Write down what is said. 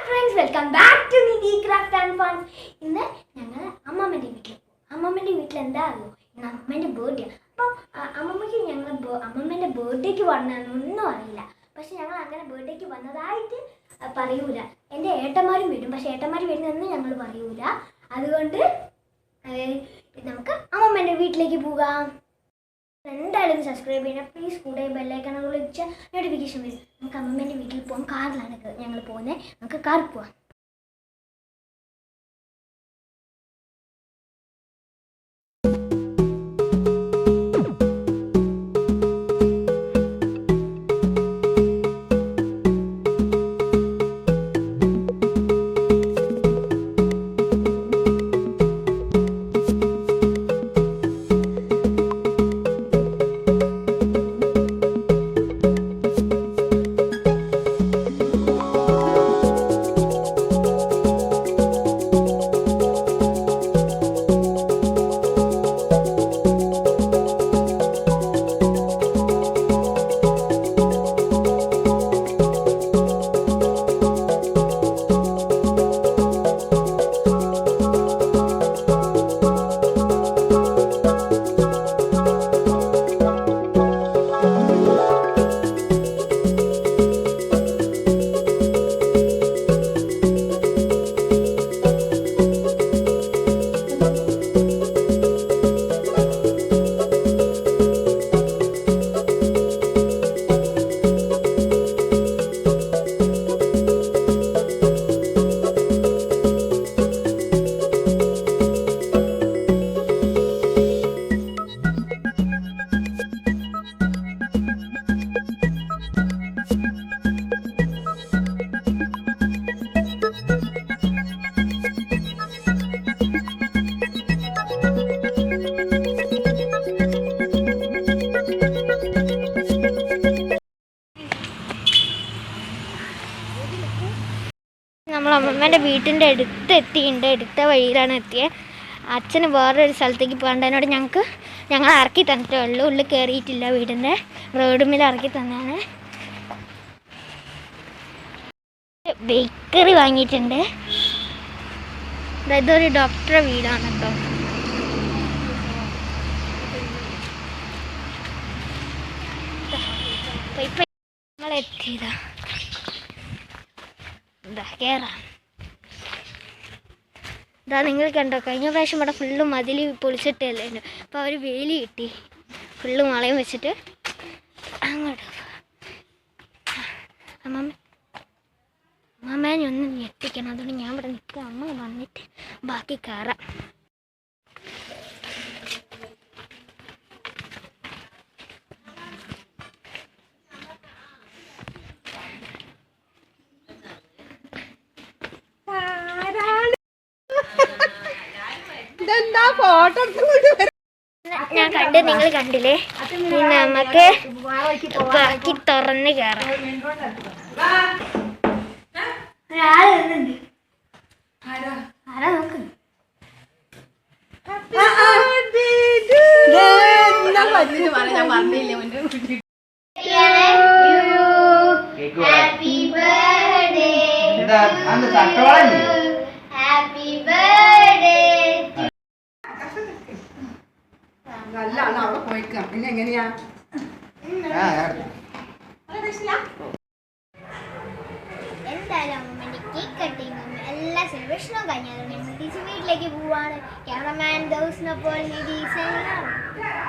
Friends, welcome back to Nidhi Craft and Fun. ഇന്ന് ഞങ്ങൾ അമ്മമ്മൻ്റെ വീട്ടിൽ എന്താ അറിയോ, ഇന്ന് അമ്മമ്മൻ്റെ ബർത്ത്ഡേ. അപ്പോൾ അമ്മമ്മൻ്റെ ബർത്ത്ഡേക്ക് വന്നതൊന്നും അറിയില്ല. പക്ഷെ ഞങ്ങൾ അങ്ങനെ ബർത്ത്ഡേക്ക് വന്നതായിട്ട് പറയൂല. എൻ്റെ ഏട്ടന്മാരും വരും, പക്ഷെ ഏട്ടന്മാർ വരുന്നതെന്ന് ഞങ്ങൾ പറയൂല. അതുകൊണ്ട് നമുക്ക് അമ്മമ്മൻ്റെ വീട്ടിലേക്ക് പോകാം. എന്തായാലും സബ്സ്ക്രൈബ് ചെയ്യണം പ്ലീസ്. കൂടെ ബെല്ലൈക്കൺ വിളിച്ച നോട്ടിഫിക്കേഷൻ വരും. നമുക്ക് അമ്മമ്മേൻ്റെ വീട്ടിൽ പോകാം. കാറിലാണ് ഞങ്ങൾ പോകുന്നത്. നമുക്ക് കാറിൽ പോവാം. നമ്മൾ അമ്മമ്മേൻ്റെ വീട്ടിൻ്റെ അടുത്ത വഴിയിലാണ് എത്തിയത്. അച്ഛന് വേറൊരു സ്ഥലത്തേക്ക് പോകേണ്ടതിനോട് ഞങ്ങൾ ഇറക്കി തന്നിട്ടേ ഉള്ളൂ. ഉള്ളിൽ കയറിയിട്ടില്ല. വീടിൻ്റെ റോഡുമിൽ ഇറക്കി തന്നെയാണ്. ബേക്കറി വാങ്ങിയിട്ടുണ്ട്. ഇതൊരു ഡോക്ടറെ വീടാണ് കേട്ടോ. ഇപ്പം നമ്മളെത്തിയതാ. കയറാം. ഇതാ നിങ്ങൾ കണ്ടോ, കഴിഞ്ഞ പ്രാവശ്യം ഇവിടെ ഫുള്ള് മതിൽ പൊളിച്ചിട്ടല്ലേ. അപ്പോൾ അവർ വേലി കിട്ടി ഫുള്ള് മളയും വെച്ചിട്ട് അങ്ങോട്ട്. അമ്മമ്മേനെ ഒന്ന് ഞെട്ടിക്കണം. അതുകൊണ്ട് ഞാൻ ഇവിടെ നിൽക്കുക. അമ്മ വന്നിട്ട് ബാക്കി കയറാം. ഞാൻ കണ്ട്, നിങ്ങൾ കണ്ടില്ലേ? നമുക്ക് ബാക്കി തുറന്ന് കയറാം. എന്തായാലും അമ്മമ്മേൻ്റെ കേക്ക് കട്ടിങ്ങും എല്ലാ സെലിബ്രേഷനും കഴിഞ്ഞാലും ഞങ്ങൾ തിരിച്ച് വീട്ടിലേക്ക് പോവാണ്. ക്യാമറമാൻ ദോസിനൊപ്പം